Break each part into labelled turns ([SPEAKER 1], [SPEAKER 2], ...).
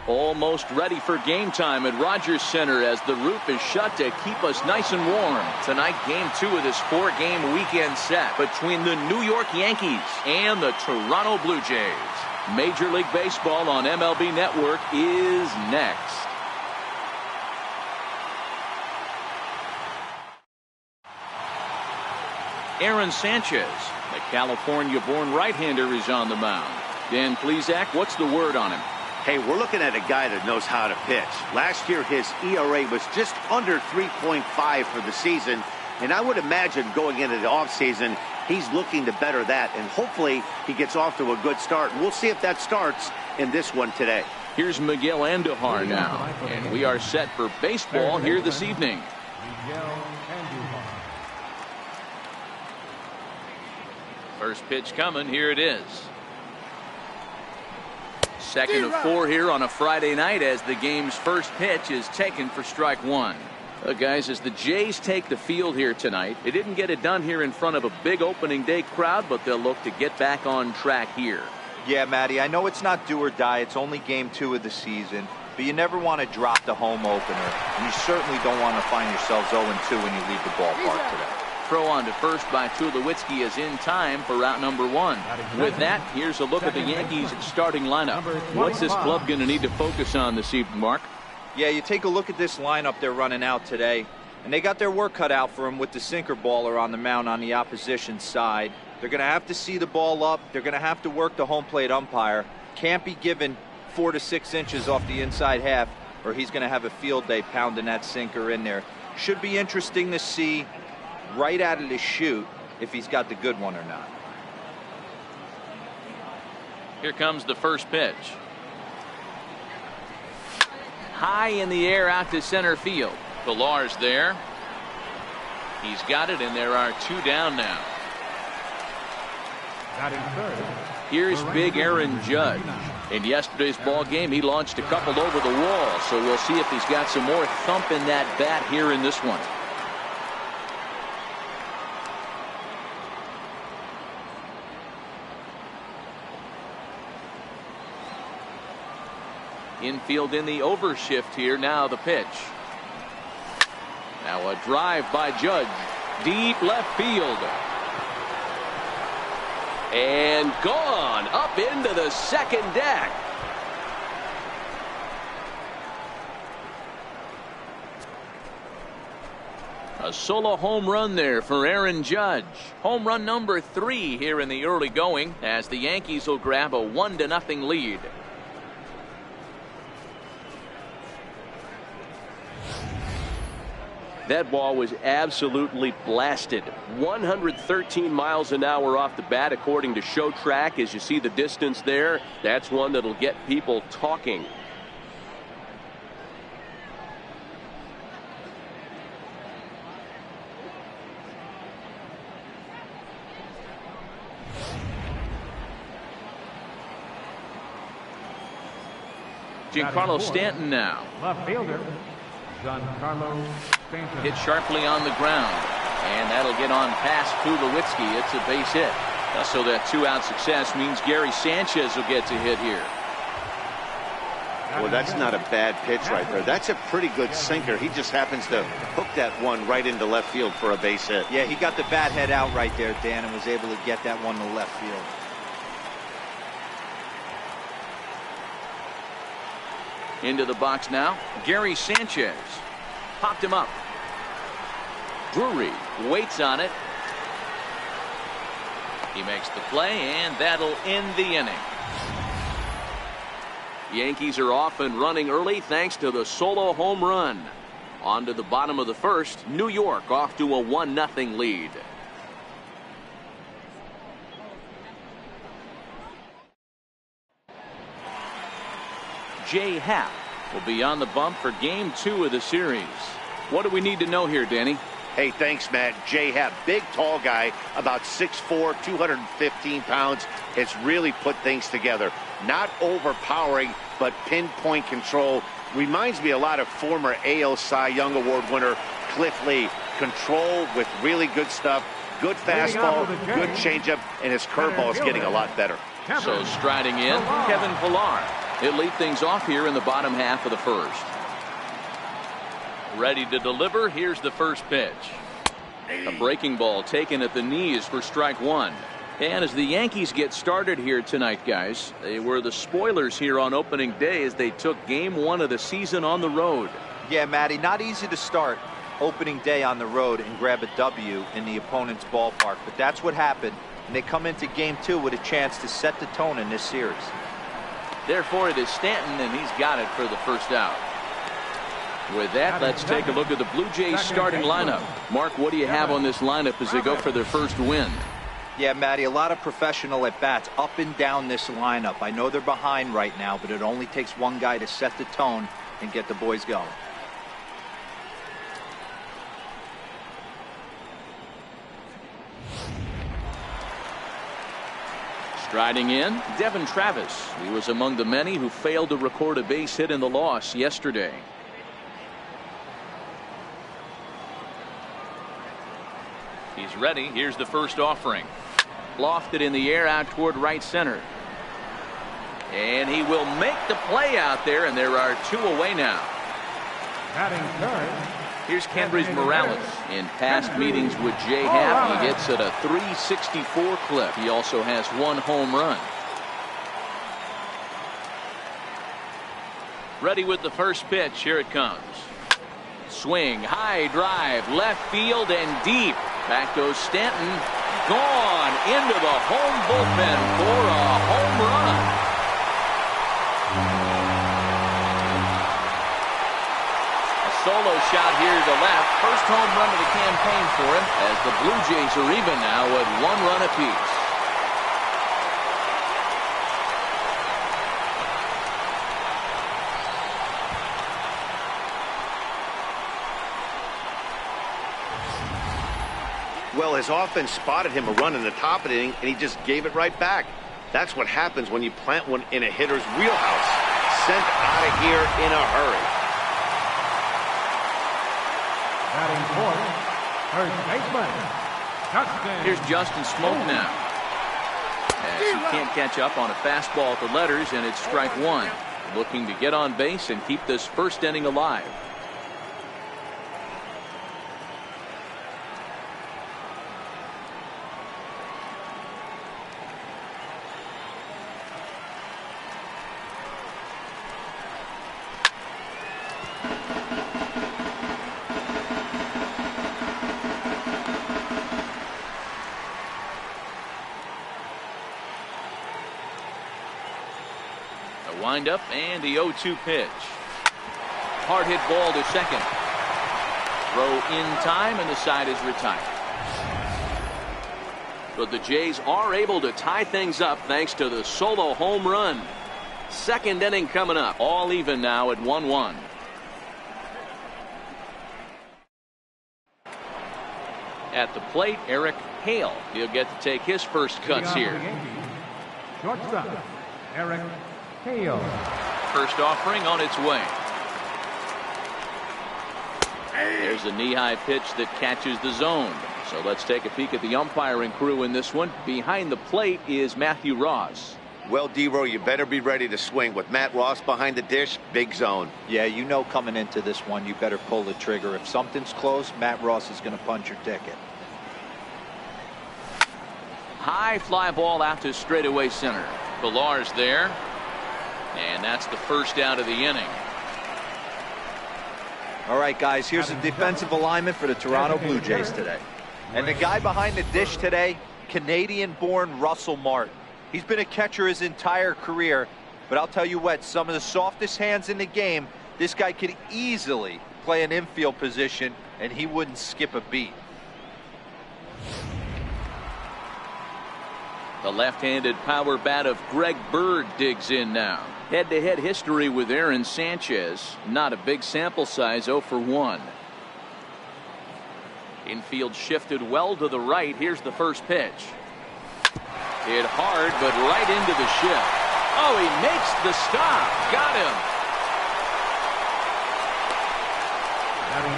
[SPEAKER 1] Almost ready for game time at Rogers Center as the roof is shut to keep us nice and warm. Tonight, game 2 of this 4-game weekend set between the New York Yankees and the Toronto Blue Jays. Major League Baseball on MLB Network is next. Aaron Sanchez, the California-born right-hander, is on the mound. Dan Plesac, what's the word on him?
[SPEAKER 2] Hey, we're looking at a guy that knows how to pitch. Last year, his ERA was just under 3.5 for the season. And I would imagine going into the offseason, he's looking to better that. And hopefully he gets off to a good start. We'll see if that starts in this one today.
[SPEAKER 1] Here's Miguel Andujar now. And we are set for baseball here this evening. First pitch coming. Here it is. Second of 4 here on a Friday night as the game's first pitch is taken for strike 1. Guys, as the Jays take the field here tonight, they didn't get it done here in front of a big opening day crowd, but they'll look to get back on track here.
[SPEAKER 3] Yeah, Matty, I know it's not do or die. It's only game 2 of the season, but you never want to drop the home opener. And you certainly don't want to find yourselves 0-2 when you leave the ballpark today.
[SPEAKER 1] Throw on to first by Tulowitzki is in time for route number 1. With that, here's a look at the Yankees starting lineup. What's this club going to need to focus on this evening, Mark?
[SPEAKER 3] Yeah, you take a look at this lineup they're running out today, and they got their work cut out for them with the sinker baller on the mound on the opposition side. They're going to have to see the ball up. They're going to have to work the home plate umpire. Can't be given 4 to 6 inches off the inside half, or he's going to have a field day pounding that sinker in there. Should be interesting to see right out of the chute if he's got the good one or not.
[SPEAKER 1] Here comes the first pitch. High in the air out to center field. Pilar's there. He's got it, and there are 2 down now. Here's big Aaron Judge. In yesterday's ball game, he launched a couple over the wall, so we'll see if he's got some more thump in that bat here in this one. Infield in the overshift here. Now the pitch. Now a drive by Judge. Deep left field. And gone up into the second deck. A solo home run there for Aaron Judge. Home run number 3 here in the early going as the Yankees will grab a 1-0 lead. That ball was absolutely blasted. 113 miles an hour off the bat, according to Show Track. As you see the distance there, that's one that'll get people talking. Giancarlo Stanton now.
[SPEAKER 4] Left fielder.
[SPEAKER 1] Hit sharply on the ground, and that'll get on past Tulowitzki. It's a base hit. So that 2-out success means Gary Sanchez will get to hit here.
[SPEAKER 2] Well, that's not a bad pitch right there. That's a pretty good sinker. He just happens to hook that one right into left field for a base hit.
[SPEAKER 3] Yeah, he got the bat head out right there, Dan, and was able to get that one to left field.
[SPEAKER 1] Into the box now, Gary Sanchez. Popped him up. Drury waits on it. He makes the play, and that'll end the inning. Yankees are off and running early thanks to the solo home run. On to the bottom of the first. New York off to a 1-0 lead. Jay Happ will be on the bump for game 2 of the series. What do we need to know here, Danny?
[SPEAKER 2] Hey, thanks, Matt. Jay Happ, big, tall guy, about 6'4", 215 pounds, has really put things together. Not overpowering, but pinpoint control. Reminds me a lot of former AL Cy Young Award winner Cliff Lee. Control with really good stuff, good fastball, good changeup, and his curveball is getting a lot better.
[SPEAKER 1] So striding in, Kevin Pillar. He'll lead things off here in the bottom half of the first. Ready to deliver. Here's the first pitch. A breaking ball taken at the knees for strike one. And as the Yankees get started here tonight, guys, they were the spoilers here on opening day as they took game one of the season on the road.
[SPEAKER 3] Yeah, Matty, not easy to start opening day on the road and grab a W in the opponent's ballpark, but that's what happened, and they come into game two with a chance to set the tone in this series.
[SPEAKER 1] Therefore, it is Stanton, and he's got it for the first out. With that, let's take a look at the Blue Jays starting lineup. Mark, what do you have on this lineup as they go for their first win?
[SPEAKER 3] Yeah, Matty, a lot of professional at-bats up and down this lineup. I know they're behind right now, but it only takes one guy to set the tone and get the boys going.
[SPEAKER 1] Striding in, Devin Travis. He was among the many who failed to record a base hit in the loss yesterday. He's ready. Here's the first offering. Lofted in the air out toward right center. And he will make the play out there, and there are two away now. Here's Kendrys Morales. In past meetings with Jay Happ, he hits at a .364 clip. He also has one home run. Ready with the first pitch. Here it comes. Swing, high drive, left field and deep. Back goes Stanton. Gone into the home bullpen for a home run. A solo shot here to left. First home run of the campaign for him, as the Blue Jays are even now at one run apiece.
[SPEAKER 2] Well, his offense spotted him a run in the top of the inning, and he just gave it right back. That's what happens when you plant one in a hitter's wheelhouse. Sent out of here in a hurry.
[SPEAKER 1] Here's Justin Smoke now. As he can't catch up on a fastball at the letters, and it's strike one. Looking to get on base and keep this first inning alive. Wind up and the 0-2 pitch. Hard hit ball to second. Throw in time and the side is retired. But the Jays are able to tie things up thanks to the solo home run. Second inning coming up. All even now at 1-1. At the plate, Eric Hale. He'll get to take his first cuts here.
[SPEAKER 4] Shortstop, Eric Hale.
[SPEAKER 1] First offering on its way. There's a knee-high pitch that catches the zone. So let's take a peek at the umpiring crew in this one. Behind the plate is Matthew Ross.
[SPEAKER 2] Well, D-Row, you better be ready to swing. With Matt Ross behind the dish, big zone.
[SPEAKER 3] Yeah, you know coming into this one, you better pull the trigger. If something's close, Matt Ross is going to punch your ticket.
[SPEAKER 1] High fly ball out to straightaway center. Villar's there. And that's the first out of the inning.
[SPEAKER 3] All right, guys, here's the defensive alignment for the Toronto Blue Jays today. And the guy behind the dish today, Canadian-born Russell Martin. He's been a catcher his entire career, but I'll tell you what, some of the softest hands in the game, this guy could easily play an infield position, and he wouldn't skip a beat.
[SPEAKER 1] The left-handed power bat of Greg Bird digs in now. Head-to-head history with Aaron Sanchez. Not a big sample size, 0 for 1. Infield shifted well to the right. Here's the first pitch. Hit hard, but right into the shift. Oh, he makes the stop. Got him.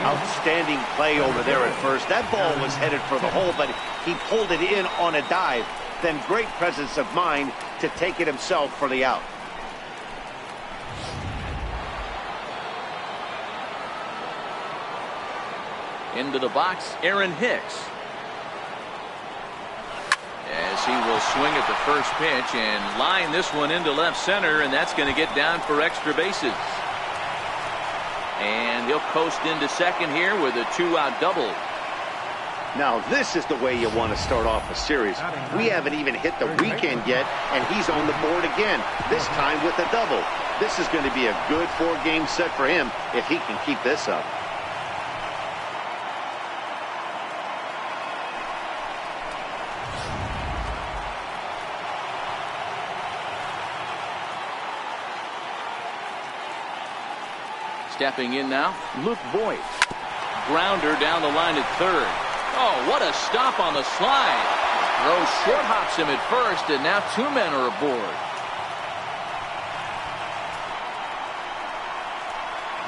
[SPEAKER 2] Outstanding play over there at first. That ball was headed for the hole, but he pulled it in on a dive. Then great presence of mind to take it himself for the out.
[SPEAKER 1] Into the box, Aaron Hicks. As he will swing at the first pitch and line this one into left center, and that's going to get down for extra bases. And he'll coast into second here with a 2-out double.
[SPEAKER 2] Now this is the way you want to start off a series. We haven't even hit the weekend yet, and he's on the board again, this time with a double. This is going to be a good 4-game set for him if he can keep this up.
[SPEAKER 1] Stepping in now, Luke Voigt. Grounder down the line at third. Oh, what a stop on the slide. Throw short hops him at first, and now 2 men are aboard.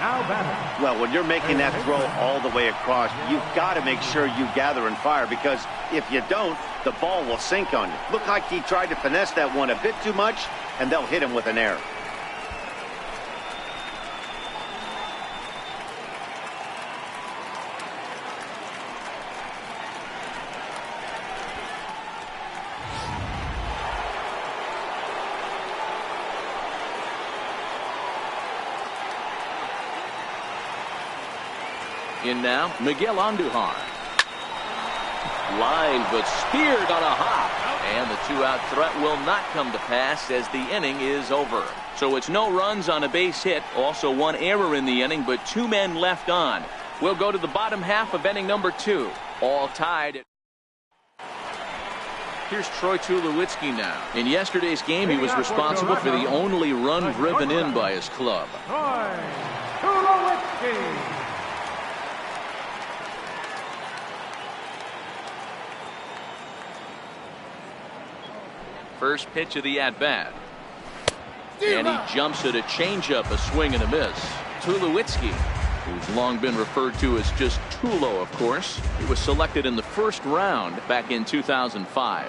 [SPEAKER 4] Now batting.
[SPEAKER 2] Well, when you're making that throw all the way across, you've got to make sure you gather and fire, because if you don't, the ball will sink on you. Looked like he tried to finesse that one a bit too much, and they'll hit him with an error.
[SPEAKER 1] In now, Miguel Andujar. Line, but speared on a hop. And the 2-out threat will not come to pass as the inning is over. So it's no runs on a base hit. Also 1 error in the inning, but 2 men left on. We'll go to the bottom half of inning number 2. All tied. Here's Troy Tulowitzki now. In yesterday's game, he was responsible for the only run driven in by his club.
[SPEAKER 4] Troy Tulowitzki.
[SPEAKER 1] First pitch of the at-bat. And he jumps at a changeup, a swing and a miss. Tulowitzki, who's long been referred to as just Tulo, of course. He was selected in the first round back in 2005.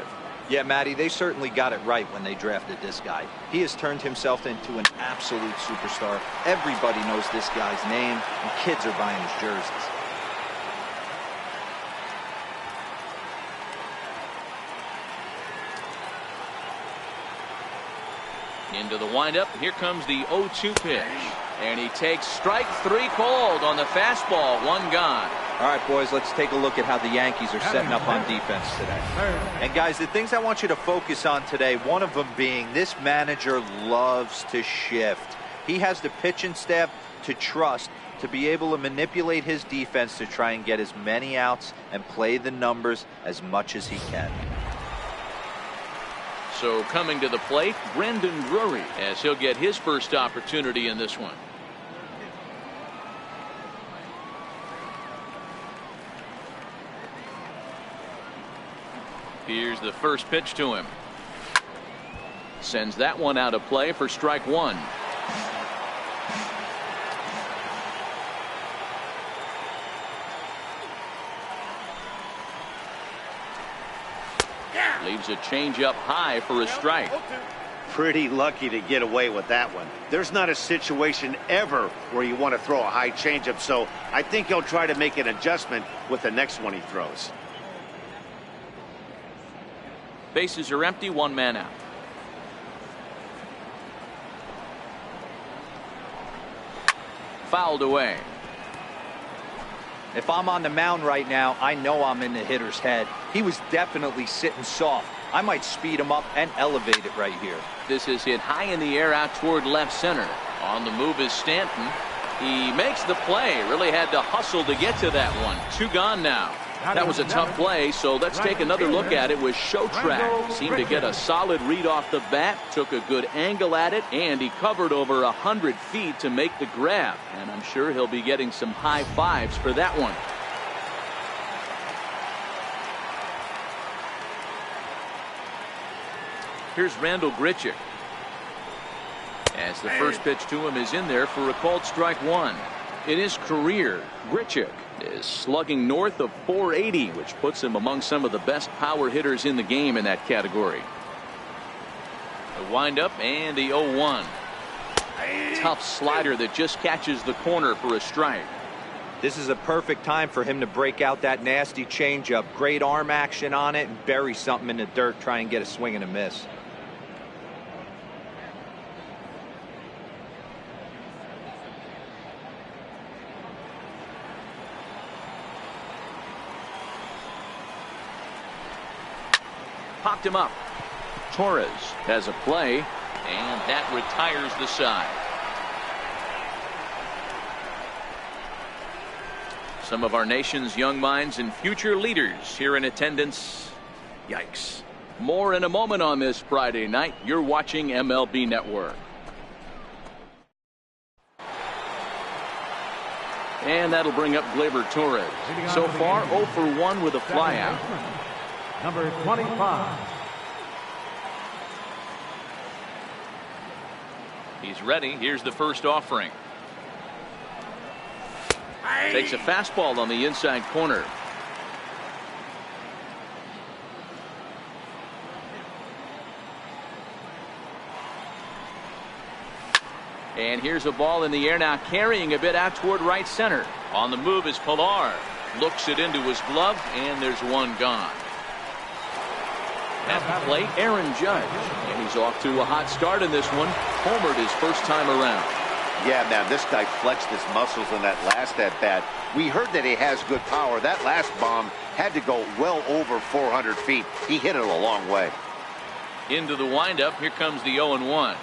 [SPEAKER 3] Yeah, Matty, they certainly got it right when they drafted this guy. He has turned himself into an absolute superstar. Everybody knows this guy's name, and kids are buying his jerseys.
[SPEAKER 1] Into the windup. Here comes the 0-2 pitch. And he takes strike 3 called on the fastball. 1 gone.
[SPEAKER 3] All right, boys, let's take a look at how the Yankees are setting up on defense today. And, guys, the things I want you to focus on today, one of them being this manager loves to shift. He has the pitching staff to trust to be able to manipulate his defense to try and get as many outs and play the numbers as much as he can.
[SPEAKER 1] So coming to the plate, Brendan Drury, as he'll get his first opportunity in this one. Here's the first pitch to him. Sends that one out of play for strike 1. Leaves a changeup high for a strike.
[SPEAKER 2] Pretty lucky to get away with that one. There's not a situation ever where you want to throw a high changeup, so I think he'll try to make an adjustment with the next one he throws.
[SPEAKER 1] Bases are empty, 1 man out. Fouled away.
[SPEAKER 3] If I'm on the mound right now, I know I'm in the hitter's head. He was definitely sitting soft. I might speed him up and elevate it right here.
[SPEAKER 1] This is hit high in the air out toward left center. On the move is Stanton. He makes the play. Really had to hustle to get to that one. 2 gone now. That was a tough play, so let's take another look at it with Show Track. Seemed to get a solid read off the bat, took a good angle at it, and he covered over 100 feet to make the grab. And I'm sure he'll be getting some high fives for that one. Here's Randall Grichuk. As the first pitch to him is in there for a called strike 1. In his career, Grichuk is slugging north of .480, which puts him among some of the best power hitters in the game in that category. The windup and the 0-1. Tough slider that just catches the corner for a strike.
[SPEAKER 3] This is a perfect time for him to break out that nasty changeup. Great arm action on it and bury something in the dirt, try and get a swing and a miss.
[SPEAKER 1] Popped him up. Torres has a play, and that retires the side. Some of our nation's young minds and future leaders here in attendance. Yikes. More in a moment on this Friday night. You're watching MLB Network. And that'll bring up Gleyber Torres. So far, 0 for 1 with a flyout.
[SPEAKER 4] Number 25.
[SPEAKER 1] He's ready. Here's the first offering. Takes a fastball on the inside corner. And here's a ball in the air now, carrying a bit out toward right center. On the move is Pilar. Looks it into his glove, and there's one gone. At the plate, Aaron Judge. And he's off to a hot start in this one. Homered his first time around.
[SPEAKER 2] Yeah, man, this guy flexed his muscles in that last at-bat. We heard that he has good power. That last bomb had to go well over 400 feet. He hit it a long way.
[SPEAKER 1] Into the windup. Here comes the 0-1.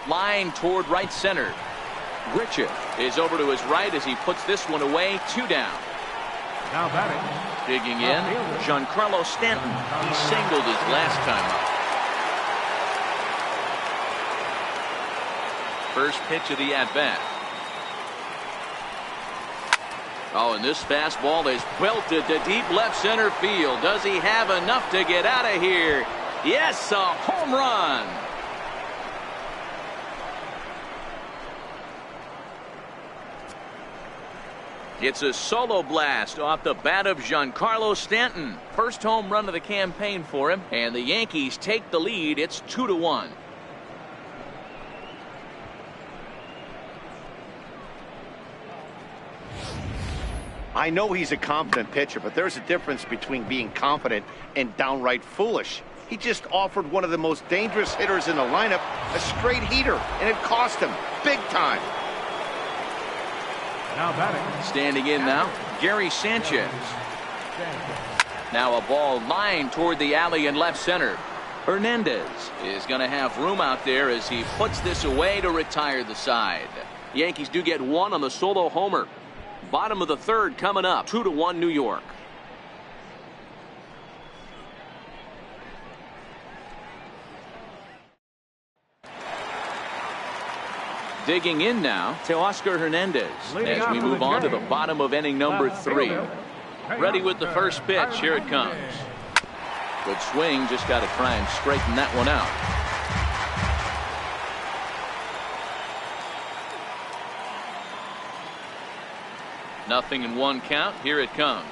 [SPEAKER 1] Line toward right center. Richard is over to his right as he puts this one away. 2 down.
[SPEAKER 4] Now batting.
[SPEAKER 1] Digging in, Giancarlo Stanton. He singled his last time up. First pitch of the at-bat. Oh, and this fastball is belted to deep left center field. Does he have enough to get out of here? Yes, a home run. It's a solo blast off the bat of Giancarlo Stanton. First home run of the campaign for him, and the Yankees take the lead. It's 2-1.
[SPEAKER 2] I know he's a confident pitcher, but there's a difference between being confident and downright foolish. He just offered one of the most dangerous hitters in the lineup a straight heater, and it cost him big time.
[SPEAKER 4] Now batting.
[SPEAKER 1] Standing in now, Gary Sanchez. Now a ball lined toward the alley in left center. Hernandez is going to have room out there as he puts this away to retire the side. Yankees do get one on the solo homer. Bottom of the third coming up. 2-1 New York. Digging in now to Oscar Hernandez as we move on to the bottom of inning number 3. Ready with the first pitch. Here it comes. Good swing. Just got to try and straighten that one out. Nothing in 1 count. Here it comes.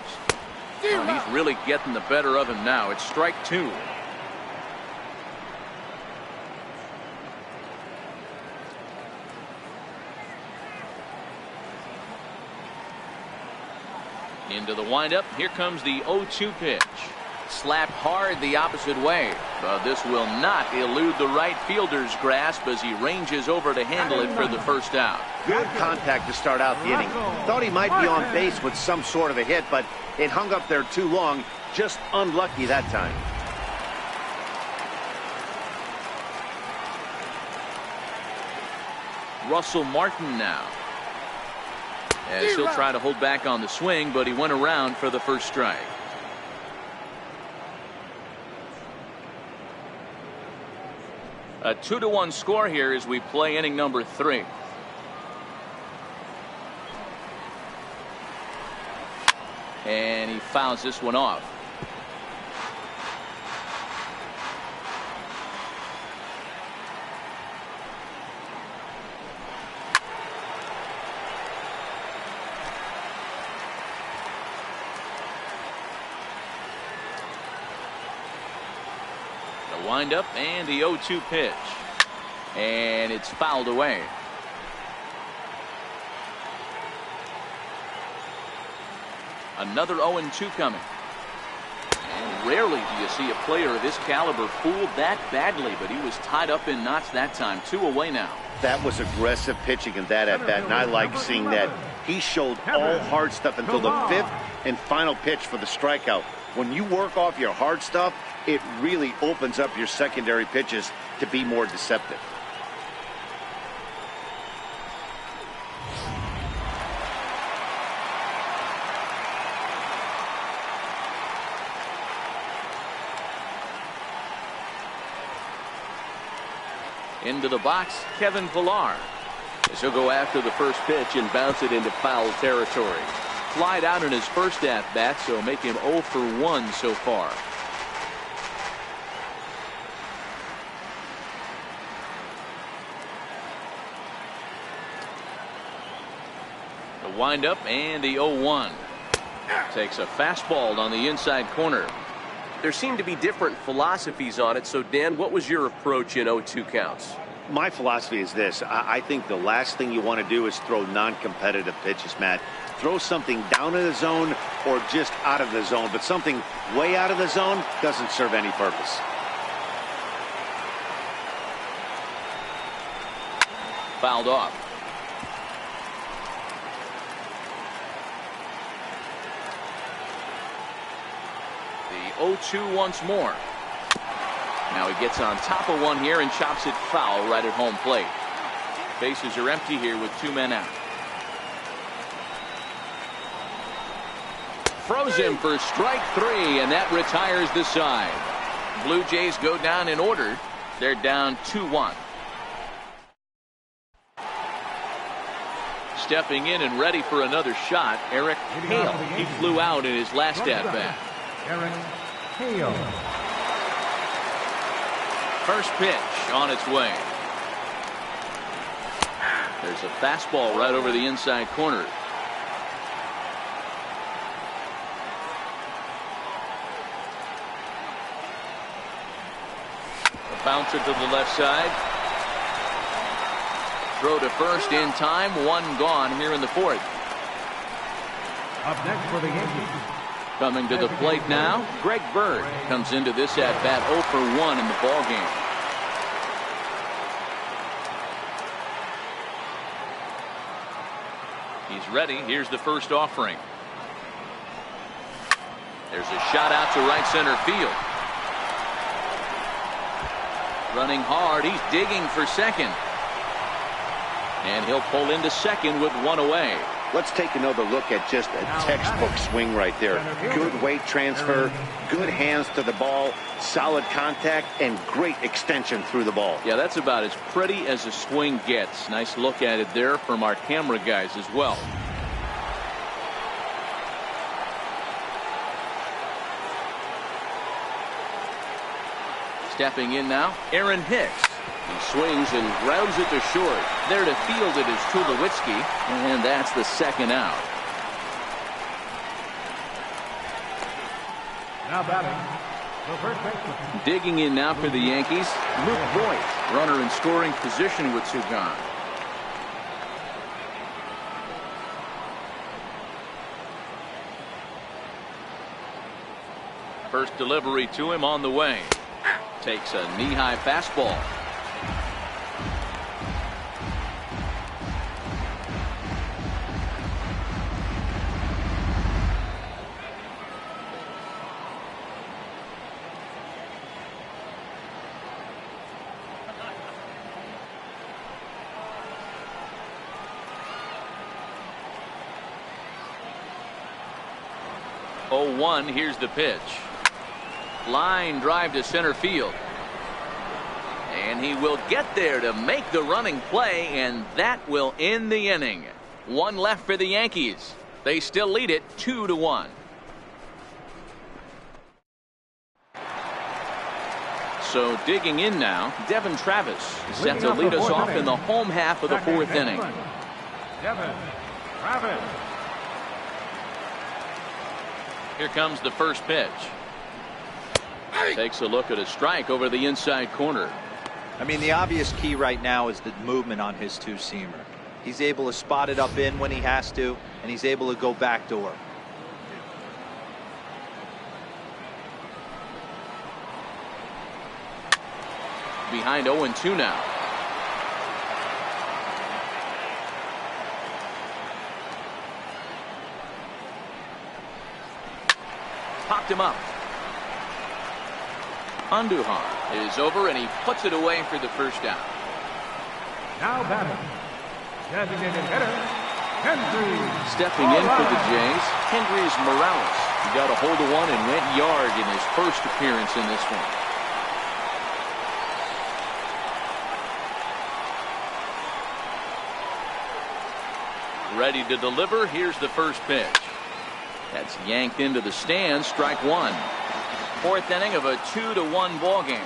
[SPEAKER 1] Oh, he's really getting the better of him now. It's strike 2. Into the windup. Here comes the 0-2 pitch. Slapped hard the opposite way, but this will not elude the right fielder's grasp as he ranges over to handle it for the first out.
[SPEAKER 2] Good contact to start out the inning. Thought he might be on base with some sort of a hit, but it hung up there too long. Just unlucky that time.
[SPEAKER 1] Russell Martin now, as he'll try to hold back on the swing, but he went around for the first strike. A 2-1 score here as we play inning number 3. And he fouls this one off. Wind up and the 0-2 pitch, and it's fouled away. Another 0-2 coming. And rarely do you see a player of this caliber fooled that badly, but he was tied up in knots that time. 2 away now.
[SPEAKER 2] That was aggressive pitching in that at bat, and I like seeing that. He showed all hard stuff until the 5th and final pitch for the strikeout. When you work off your hard stuff, it really opens up your secondary pitches to be more deceptive.
[SPEAKER 1] Into the box, Kevin Pillar.
[SPEAKER 5] He'll go after the first pitch and bounce it into foul territory.
[SPEAKER 1] Flied out in his first at-bat, so make him 0 for 1 so far. The windup and the 0-1. Takes a fastball on the inside corner.
[SPEAKER 5] There seem to be different philosophies on it. So, Dan, what was your approach in 0-2 counts?
[SPEAKER 2] My philosophy is this. I think the last thing you want to do is throw non-competitive pitches, Matt. Throw something down in the zone or just out of the zone, but something way out of the zone doesn't serve any purpose.
[SPEAKER 1] Fouled off. The 0-2 once more. Now he gets on top of one here and chops it foul right at home plate. Bases are empty here with 2 men out. Throws him for strike 3, and that retires the side. Blue Jays go down in order. They're down 2-1. Stepping in and ready for another shot, Eric Hale. He flew out in his last at-bat.
[SPEAKER 4] Eric Hale.
[SPEAKER 1] First pitch on its way. There's a fastball right over the inside corner. A bouncer to the left side. Throw to first in time. 1 gone here in the 4th.
[SPEAKER 4] Up next for the Yankees.
[SPEAKER 1] Coming to the plate now, Greg Bird comes into this at-bat 0 for 1 in the ballgame. He's ready. Here's the first offering. There's a shot out to right center field. Running hard. He's digging for second. And he'll pull into second with 1 away.
[SPEAKER 2] Let's take another look at just a textbook swing right there. Good weight transfer, good hands to the ball, solid contact, and great extension through the ball.
[SPEAKER 1] Yeah, that's about as pretty as a swing gets. Nice look at it there from our camera guys as well. Stepping in now, Aaron Hicks. He swings and grounds it to short. There to field it is Tulowitzki, and that's the second out.
[SPEAKER 4] Now batting, the first baseman.
[SPEAKER 1] Digging in now for the Yankees, Luke Voigt. Runner in scoring position with 2 gone. First delivery to him on the way. Takes a knee-high fastball. Oh, 1, here's the pitch. Line drive to center field. And he will get there to make the running play, and that will end the inning. 1 left for the Yankees. They still lead it 2-1. So digging in now, Devin Travis is set to lead us off in the home half of the 4th inning.
[SPEAKER 4] Devin Travis.
[SPEAKER 1] Here comes the first pitch. Takes a look at a strike over the inside corner.
[SPEAKER 3] I mean, the obvious key right now is the movement on his 2-seamer. He's able to spot it up in when he has to, and he's able to go backdoor.
[SPEAKER 1] behind 0-2 now. Popped him up. Andujar is over, and he puts it away for the first down.
[SPEAKER 4] Now batting, designated hitter, Henry.
[SPEAKER 1] Stepping in for the Jays, Hendrys Morales. He got a hold of one and went yard in his first appearance in this one. Ready to deliver. Here's the first pitch. That's yanked into the stands. Strike one. Fourth inning of a 2-1 ball game.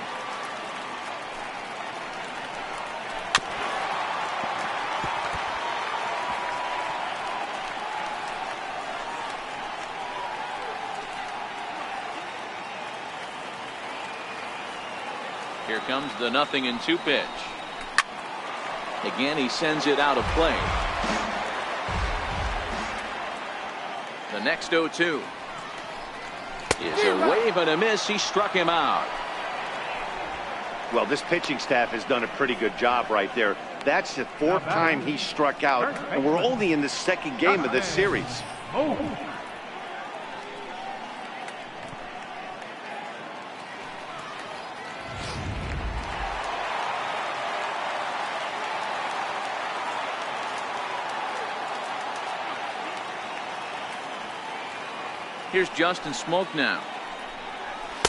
[SPEAKER 1] Here comes the 0-2 pitch. Again, he sends it out of play. The next 0-2 is a wave and a miss. He struck him out.
[SPEAKER 2] Well, this pitching staff has done a pretty good job right there. That's the fourth time he struck out, and we're only in the second game of this series.
[SPEAKER 4] Oh.
[SPEAKER 1] Here's Justin Smoke now,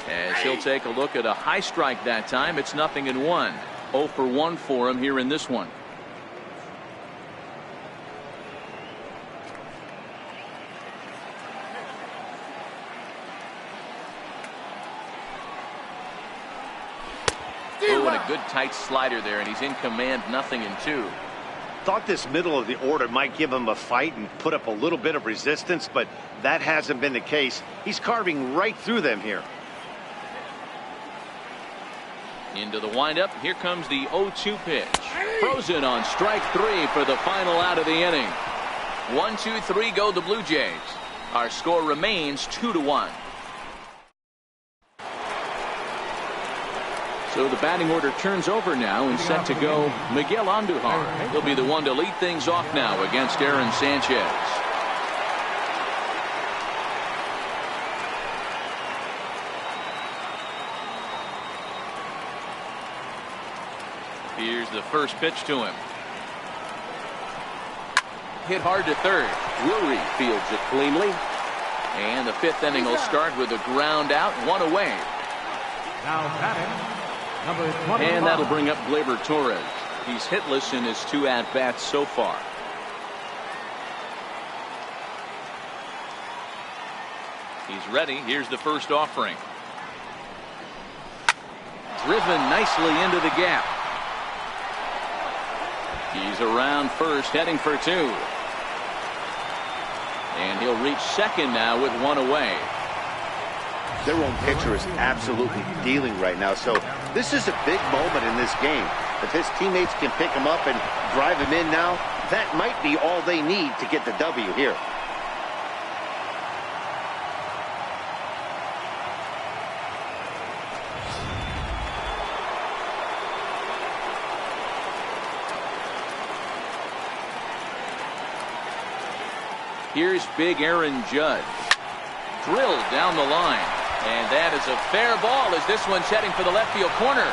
[SPEAKER 1] as he'll take a look at a high strike that time. It's 0-1. 0 for 1 for him here in this one. Oh, and a good tight slider there, and he's in command. 0-2.
[SPEAKER 2] Thought this middle of the order might give him a fight and put up a little bit of resistance, but that hasn't been the case. He's carving right through them here.
[SPEAKER 1] Into the windup. Here comes the 0-2 pitch. Frozen on strike three for the final out of the inning. 1-2-3 go the Blue Jays. Our score remains 2-1. So the batting order turns over now, and set to go Miguel Andujar. He'll be the one to lead things off now against Aaron Sanchez. Here's the first pitch to him. Hit hard to third. Drury fields it cleanly. And the fifth inning will start with a ground out, one away.
[SPEAKER 4] Now batting, number 25.
[SPEAKER 1] And that'll bring up Gleyber Torres. He's hitless in his 2 at-bats so far. He's ready. Here's the first offering. Driven nicely into the gap. He's around first, heading for 2. And he'll reach second now with 1 away.
[SPEAKER 2] Their own pitcher is absolutely dealing right now, so this is a big moment in this game. If his teammates can pick him up and drive him in now, that might be all they need to get the W here.
[SPEAKER 1] Here's big Aaron Judge. Drilled down the line. And that is a fair ball as this one's heading for the left field corner.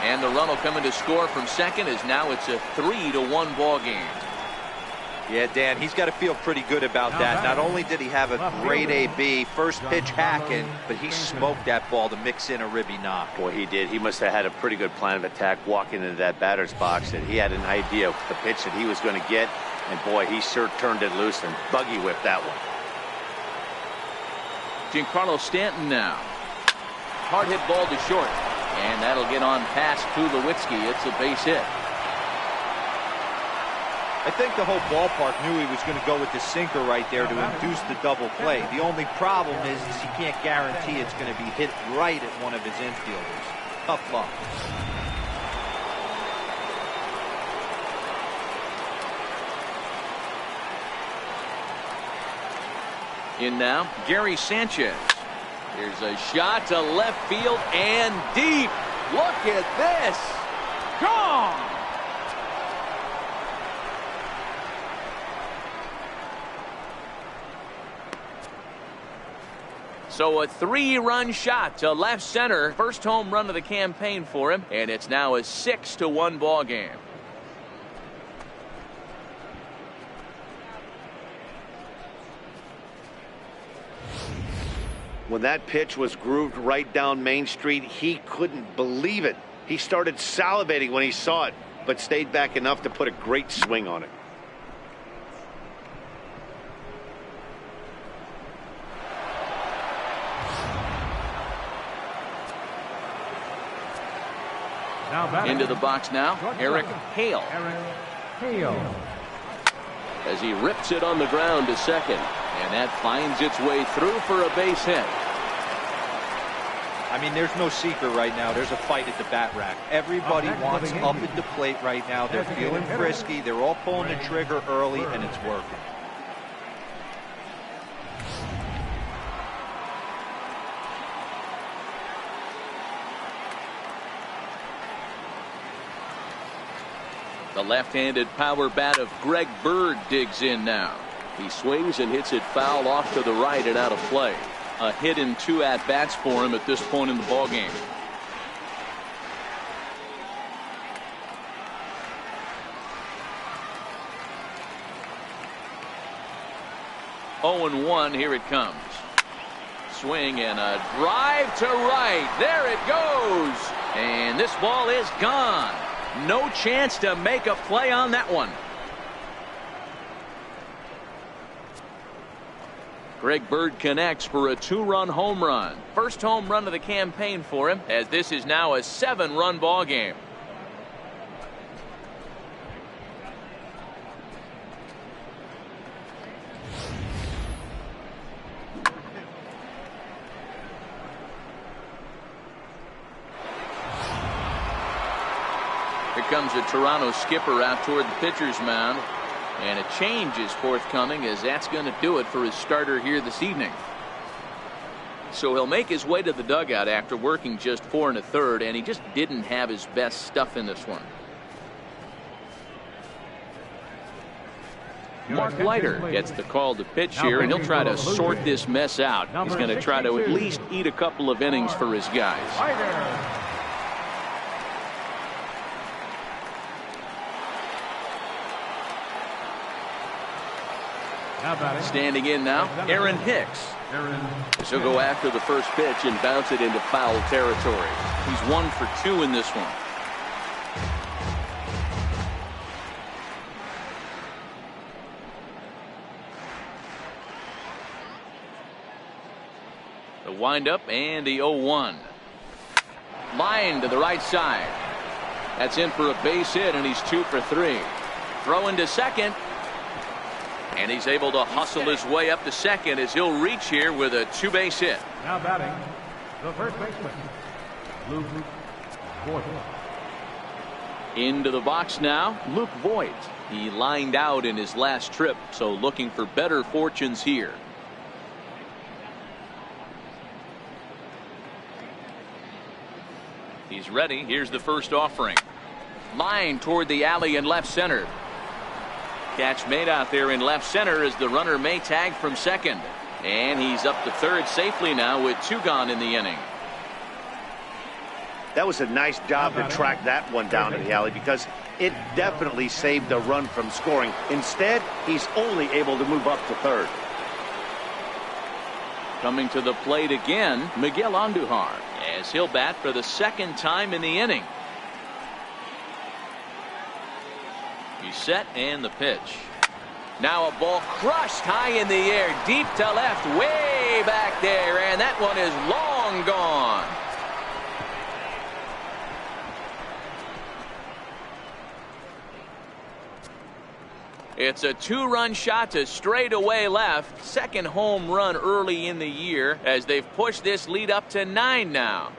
[SPEAKER 1] And the run will come in to score from second, as now it's a 3-1 ball game.
[SPEAKER 3] Yeah, Dan, he's got to feel pretty good about that. Not only did he have a great AB, first pitch hacking, but he smoked that ball to mix in a ribby knock.
[SPEAKER 2] Boy, he did. He must have had a pretty good plan of attack walking into that batter's box, and he had an idea of the pitch that he was going to get. And boy, he sure turned it loose and buggy whipped that one.
[SPEAKER 1] Giancarlo Stanton now. Hard hit ball to short. And that'll get on past Tulowitzki. It's a base hit.
[SPEAKER 3] I think the whole ballpark knew he was going to go with the sinker right there to induce the double play. The only problem is he can't guarantee it's going to be hit right at one of his infielders. Tough luck.
[SPEAKER 1] In now, Gary Sanchez. Here's a shot to left field and deep. Look at this. Gone. So a 3-run shot to left center. First home run of the campaign for him, and it's now a 6-1 ball game.
[SPEAKER 2] When that pitch was grooved right down Main Street, he couldn't believe it. He started salivating when he saw it, but stayed back enough to put a great swing on it.
[SPEAKER 1] Into the box now, Eric Hale. As he rips it on the ground to second. And that finds its way through for a base hit.
[SPEAKER 3] I mean, there's no secret right now. There's a fight at the bat rack. Everybody wants up at the plate right now. They're feeling frisky. They're all pulling the trigger early, and it's working.
[SPEAKER 1] The left-handed power bat of Greg Bird digs in now.
[SPEAKER 5] He swings and hits it foul off to the right and out of play.
[SPEAKER 1] A hit in 2 at-bats for him at this point in the ballgame. Oh and 1, here it comes. Swing and a drive to right. There it goes. And this ball is gone. No chance to make a play on that one. Greg Bird connects for a 2-run home run. First home run of the campaign for him, as this is now a 7-run ball game. Here comes the Toronto skipper out toward the pitcher's mound. And a change is forthcoming, as that's going to do it for his starter here this evening. So he'll make his way to the dugout after working just 4 1/3, and he just didn't have his best stuff in this one. Mark Leiter gets the call to pitch here, and he'll try to sort this mess out. He's going to try to at least eat a couple of innings for his guys. Standing in now, Aaron Hicks. He'll go after the first pitch and bounce it into foul territory. He's 1 for 2 in this one. The windup and the 0-1. Line to the right side. That's in for a base hit, and he's 2 for 3. Throwing to second. And he's able to hustle his way up to second as he'll reach here with a 2-base hit.
[SPEAKER 4] Now batting, the first baseman, Luke Voigt.
[SPEAKER 1] Into the box now, Luke Voigt. He lined out in his last trip, so looking for better fortunes here. He's ready. Here's the first offering. Line toward the alley in left center. Catch made out there in left center as the runner may tag from second. And he's up to third safely now with 2 gone in the inning.
[SPEAKER 2] That was a nice job to track that one down in the alley, because it definitely saved the run from scoring. Instead, he's only able to move up to third.
[SPEAKER 1] Coming to the plate again, Miguel Andujar, as he'll bat for the second time in the inning. He's set, and the pitch. Now a ball crushed high in the air, deep to left, way back there, and that one is long gone. It's a 2-run shot to straightaway left. Second home run early in the year, as they've pushed this lead up to 9 now.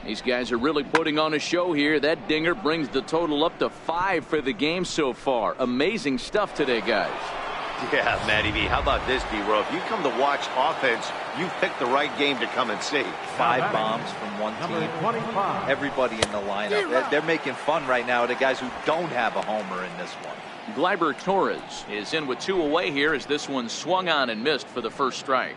[SPEAKER 1] These guys are really putting on a show here. That dinger brings the total up to 5 for the game so far. Amazing stuff today, guys.
[SPEAKER 2] Yeah, Matty B. How about this, D-Row? If you come to watch offense, you picked the right game to come and see.
[SPEAKER 3] 5 bombs from one
[SPEAKER 4] Number
[SPEAKER 3] team.
[SPEAKER 4] 25.
[SPEAKER 3] Everybody in the lineup. They're making fun right now of the guys who don't have a homer in this one.
[SPEAKER 1] Gleyber Torres is in with 2 away here as this one swung on and missed for the first strike.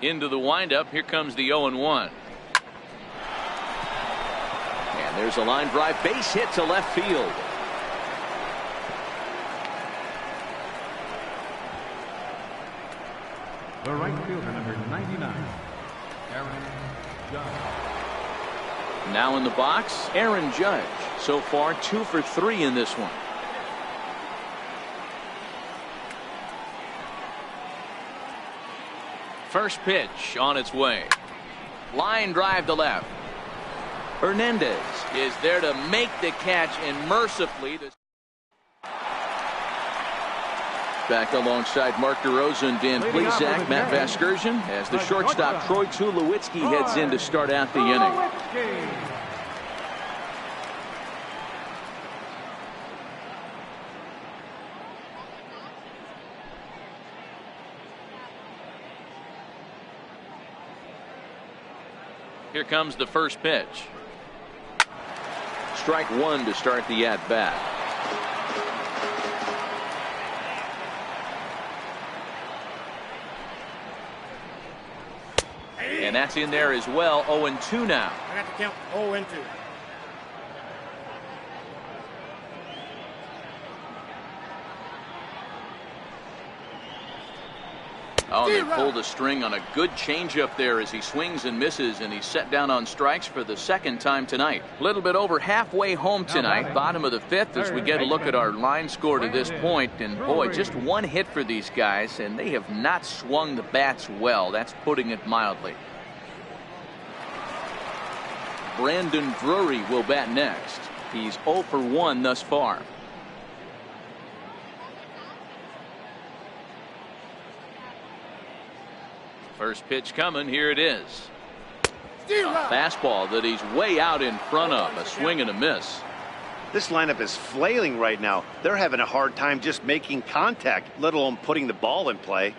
[SPEAKER 1] Into the windup. Here comes the 0-1. And there's a line drive base hit to left field.
[SPEAKER 4] The right fielder, number 99, Aaron Judge.
[SPEAKER 1] Now in the box, Aaron Judge. So far 2 for 3 in this one. First pitch on its way. Line drive to left. Hernandez is there to make the catch, and mercifully back alongside Mark DeRosa and Dan Plesac, Matt Vasgersian, as the shortstop Troy Tulowitzki heads in to start out the inning. Here comes the first pitch. Strike 1 to start the at-bat. And that's in there as well. 0-2 now.
[SPEAKER 6] I got to count 0-2.
[SPEAKER 1] Oh, they pulled a string on a good changeup there as he swings and misses, and he's set down on strikes for the second time tonight. A little bit over halfway home tonight, bottom of the 5th, as we get a look at our line score to this point. And boy, just 1 hit for these guys, and they have not swung the bats well. That's putting it mildly. Brandon Drury will bat next. He's 0 for 1 thus far. First pitch coming. Here it is. A fastball that he's way out in front of. A swing and a miss.
[SPEAKER 2] This lineup is flailing right now. They're having a hard time just making contact, let alone putting the ball in play.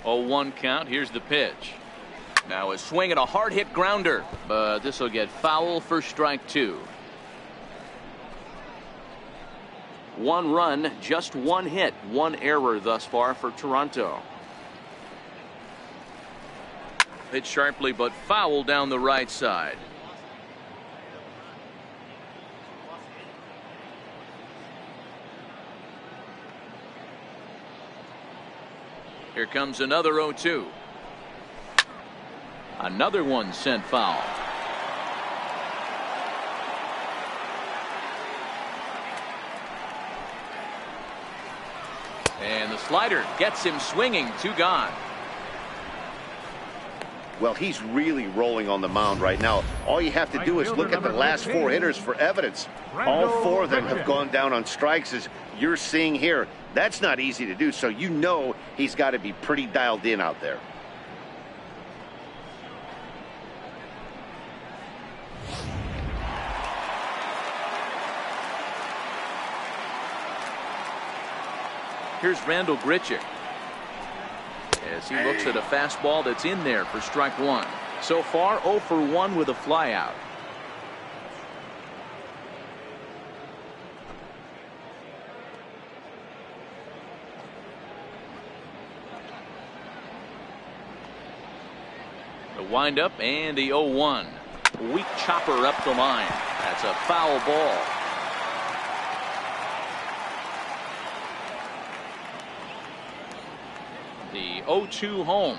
[SPEAKER 1] 0-1 count. Here's the pitch. Now a swing and a hard hit grounder, but this will get foul for strike 2. 1 run, just 1 hit, 1 error thus far for Toronto. Hit sharply but foul down the right side. Here comes another 0-2. Another one sent foul. And the slider gets him swinging. 2 gone.
[SPEAKER 2] Well, he's really rolling on the mound right now. All you have to do is look at the last 4 hitters for evidence. All 4 of them have gone down on strikes, as you're seeing here. That's not easy to do, so you know he's got to be pretty dialed in out there.
[SPEAKER 1] Here's Randall Grichuk as he looks at a fastball that's in there for strike 1. So far 0 for 1 with a flyout. The windup and the 0-1. Weak chopper up the line. That's a foul ball. The 0-2 home.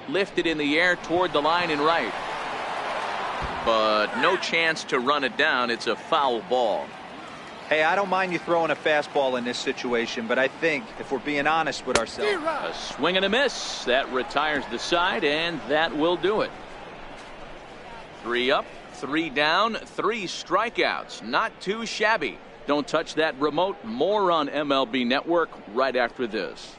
[SPEAKER 1] Lifted in the air toward the line and right. But no chance to run it down. It's a foul ball.
[SPEAKER 3] Hey, I don't mind you throwing a fastball in this situation, but I think if we're being honest with ourselves.
[SPEAKER 1] A swing and a miss. That retires the side, and that will do it. 3 up, 3 down, 3 strikeouts. Not too shabby. Don't touch that remote. More on MLB Network right after this.